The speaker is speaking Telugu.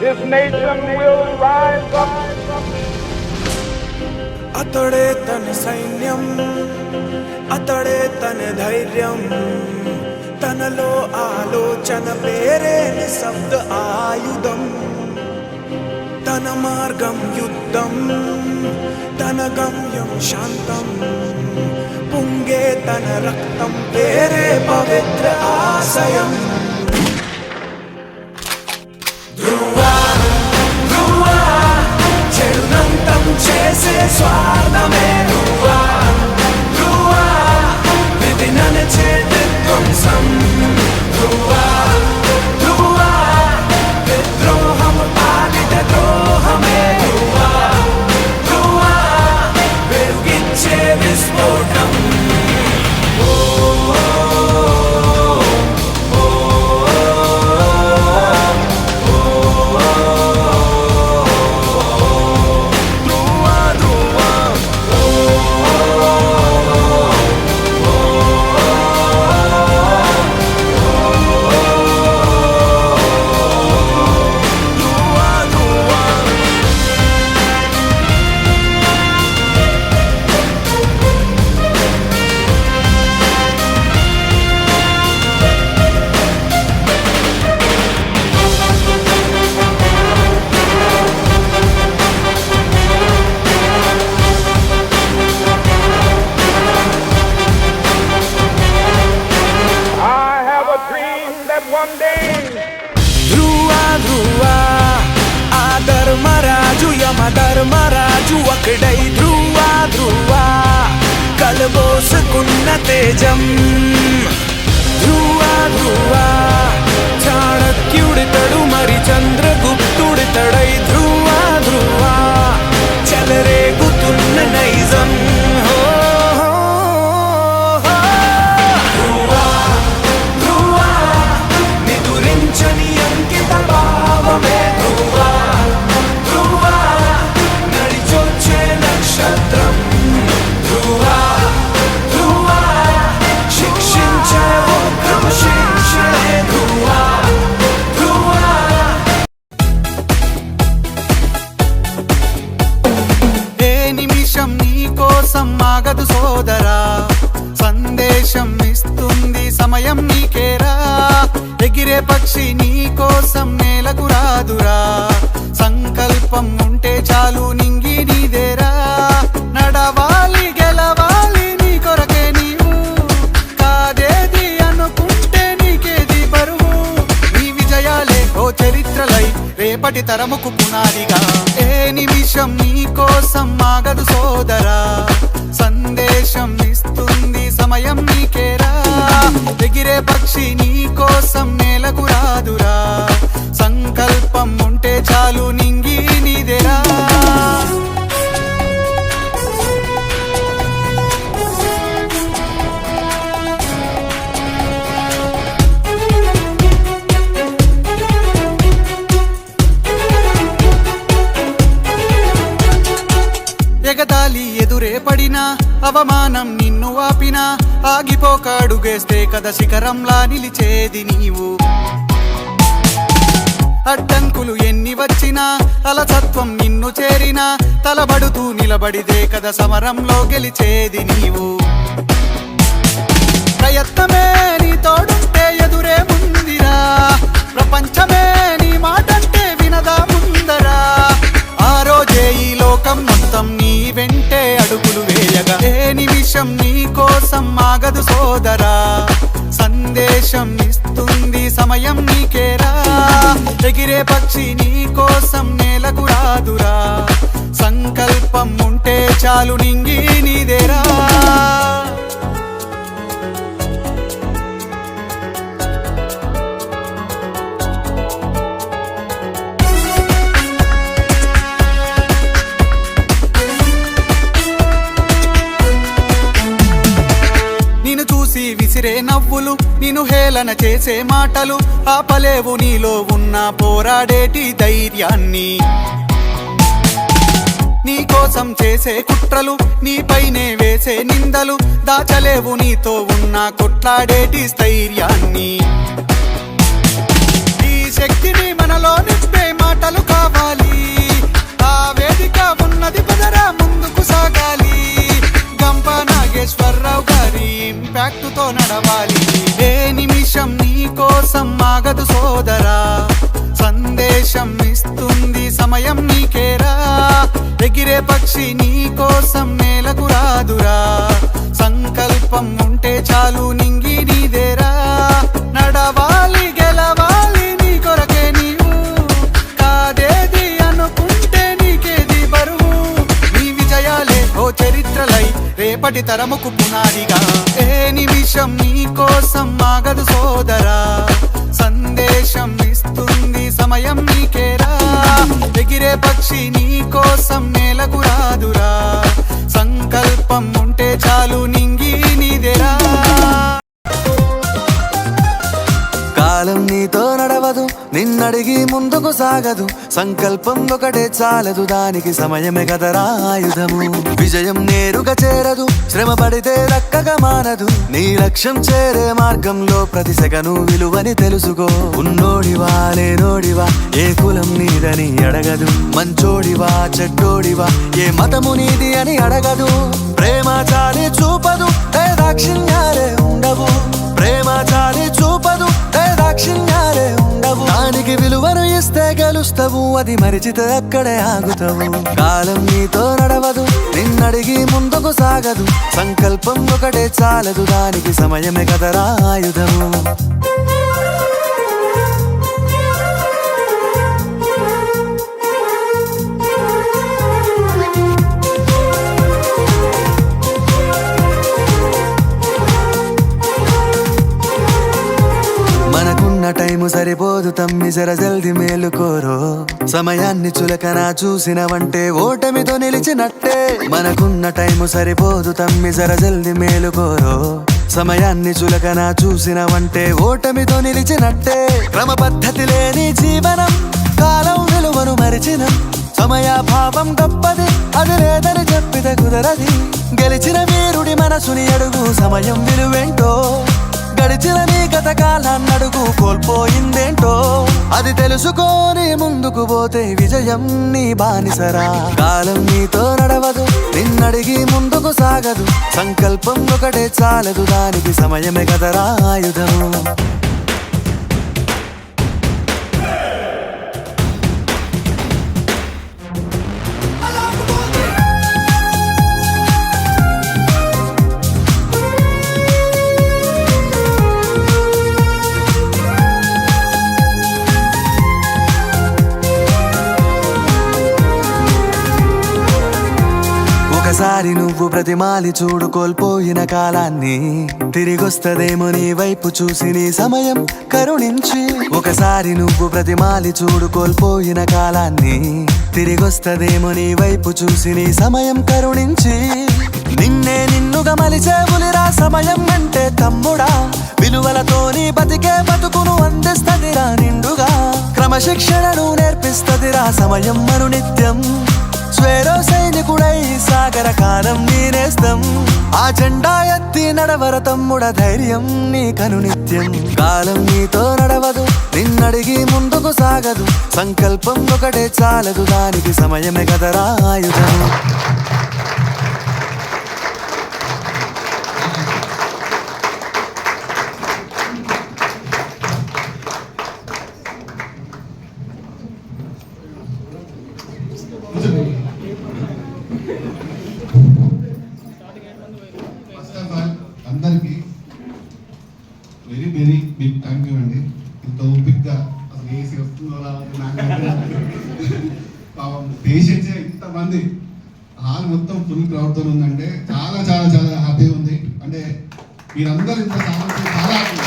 this nation will rise up. అతడే తన సైన్యం, అతడే తన ధైర్యం, తనలో ఆలోచన పేరే నిశ్శబ్ద ఆయుధం. తన మార్గం యుద్ధం, తన గమ్యం శాంతం, పొంగే తన రక్తం పేరే పవిత్ర ఆశయం. ధ్రువా ధ్రువా చెడునంతం చేసే స్వార్థమే ధ్రువా ధ్రువా విధి నడిచే విధ్వంసం. ధ్రువా ధ్రువా విద్రోహం పాలిట ద్రోహమే ధ్రువా ధ్రువా వెలుగిచ్చే విస్ఫోటం. ధ్రువా ధ్రువా ఆ ధర్మరాజు యమధర్మరాజు ఒకడై ధ్రువా ధ్రువా కలబోసుకున్న తేజం. ధ్రువా ధ్రువా చాణక్యుడితడు మరి చంద్రగుప్తుడితడై ధ్రువా ధ్రువా చెలరేగుతున్న నైజం. ఆగదు సోదరా, సందేశం ఇస్తుంది సమయం నీకేరా. ఎగిరే పక్షి నీ కోసం నేలకు రాదురా, సంకల్పం ఉంటే చాలు నింగి నీదేరా. నడవాలి గెలవాలి నీ కొరకే నీవు, కాదేది అనుకుంటే నీకేది బరువు. నీ విజయాలే ఓ చరిత్రలై రేపటి తరముకు పునాదిగా. ఏ నిమిషం నీ కోసం ఆగదు సోదరా, సందేశం ఇస్తుంది సమయం నీకేరా. ఎగిరే పక్షి నీ కోసం నేలకు రాదురా, సంకల్పం ఉంటే చాలు నింగి నీదేరా. ఎగతాళి ఎదురే పడినా, అవమానం నిన్ను ఆపినా, ఆగిపోక అడుగేస్తే కదా శిఖరంలా నిలిచేది నీవు. అడ్డంకులు ఎన్ని వచ్చినా, అలసత్వం నిన్ను చేరినా, తలబడుతూ నిలబడిదే కదా సమరంలో గెలిచేది నీవు. ప్రయత్నమే నీ తోడుంటే ఎదురే ముందిరా, ప్రపంచమే నీ మాటంటే వినదా ముందరా. ఆ రోజే ఈ లోకం మొత్తం నీ వెంటే అడుగులు వేయగా. ఏ నిమిషం నీ కోసం ఆగదు సోదరా, సందేశం ఇస్తుంది సమయం నీకేరా. ఎగిరే పక్షి నీ కోసం నేలకు రాదురా, సంకల్పం ఉంటే చాలు నింగి నీదేరా. విసిరే నవ్వులు, నిన్ను హేళన చేసే మాటలు, ఆపలేవు నీలో ఉన్న పోరాడేటి ధైర్యాన్ని. నీ కోసం చేసే కుట్రలు, నీపైనే వేసే నిందలు, దాచలేవు నీతో ఉన్న కొట్లాడేటి స్థైర్యాన్ని. ఈ శక్తిని మనలో నింపే మాటలు ఇంపాక్టుతో నడవాలి. ఏ నిమిషం నీ కోసం ఆగదు సోదరా, సందేశం ఇస్తుంది సమయం నీకేరా. ఎగిరే పక్షి నీ కోసం నేలకు రాదురా, సంకల్పం ఉంటే చాలు నింగి నీదేరా. నడవాలి గెలవాలి నీ కొరకే నీవు, కాదేది అనుకుంటే నీకేది బరువు. నీ విజయాలే ఓ చరిత్రలై రేపటి తరముకు పునాదిగా. ఏ నిమిషం నీ కోసం ఆగదు సోదరా, సందేశం ఇస్తుంది సమయం నీకేరా. ఎగిరే పక్షి నీ కోసం నేలకు రాదురా, సంకల్పం ఉంటే చాలు నింగి నీదేరా. కాలం నీతో నడవదు, నిన్నడిగి ముందుకు సాగదు. సంకల్పం ఒకటే చాలదు, దానికి సమయమే కదరా ఆయుధము. విజయం నేరుగా చేరదు, శ్రమ పడితే దక్కగా మానదు. నీ లక్ష్యం చేరే మార్గంలో ప్రతి సెకను విలువని తెలుసుకో. ఉన్నోడివా లేనోడివా, ఏ కులం నీదని అడగదు. మంచోడివా చెడ్డోడివా, ఏ మతము నీది అని అడగదు. ప్రేమ చాలి చూపదు, ఏ దాక్షిణ్యాలే ఉండవు. ప్రేమ చాలి చూపదు, ఏ దాక్షిణ్యాలే ఉండవు. దానికి విలువను ఇస్తే గెలుస్తావు, అది మరిచితే అక్కడే ఆగుతావు. కాలం నీతో నడవదు, నిన్నడిగి ముందుకు సాగదు. సంకల్పం ఒకటే చాలదు, దానికి సమయమే కదరా ఆయుధము. టైము సరిపోదు తమ్మి, జర జల్ది మేలుకోరో. సమయాన్ని చులకన చూసినవంటే ఓటమితో నిలిచినట్టే. మనకున్న టైము సరిపోదు తమ్మి, జర జల్ది మేలుకోరో. సమయాన్ని చులకన చూసినవంటే ఓటమితో నిలిచినట్టే. క్రమ పద్ధతి లేని జీవనం, కాలం విలువను మరిచినం. సమయాభావం గొప్పది, అది లేదని చెప్పితే కుదరది. గెలిచిన వీరుడి మనసుని అడుగు, సమయం విలువేంటో. గడిచిన నీ గత కాలాన్నడుగు, కోల్పోయిందేంటో. అది తెలుసుకొని ముందుకు పోతే విజయం నీ బానిసరా. కాలం నీతో నడవదు, నిన్నడిగి ముందుకు సాగదు. సంకల్పం ఒకటే చాలదు, దానికి సమయమే కదరా ఆయుధము. ఒకసారి నువ్వు ప్రతిమాలి చూడు కోల్పోయిన కాలాన్ని, తిరిగొస్తదేమో నీ వైపు చూసి నీ సమయం కరుణించి. ఒకసారి నువ్వు ప్రతిమాలి చూడు కోల్పోయిన కాలాన్ని, తిరిగొస్తదేమో నీ వైపు చూసి నీ సమయం కరుణించి. నిన్నే నిన్నుగా మలిచేవులిరా సమయం అంటే తమ్ముడా. విలువలతోని బతికే బతుకును అందిస్తదిరా నిండుగా. క్రమశిక్షణను నేర్పిస్తదిరా సమయం మరు నిత్యం. స్వేరో సైనికుడై సాగర కాలం నీనేస్తం. ఆ జెండా ఎత్తి నడవర తమ్ముడ, ధైర్యం నీ కను నిత్యం. కాలం నీతో నడవదు, నిన్నడిగి ముందుకు సాగదు. సంకల్పం ఒకటే చాలదు, దానికి సమయమే కదరా ఆయుధము. ఫస్ట్ ఆఫ్ ఆల్ అందరికీ very very big thank you అండి. ఇంత ఓపిక్గా అసలు ఏసీ వస్తుందో పాపం పేషెంట్స్ ఇంతమంది, హాల్ మొత్తం ఫుల్ క్రౌడ్తో ఉందంటే చాలా చాలా చాలా హ్యాపీగా ఉంది. అంటే మీరందరూ ఇంత సామర్థ్యం చాలా హ్యాపీ.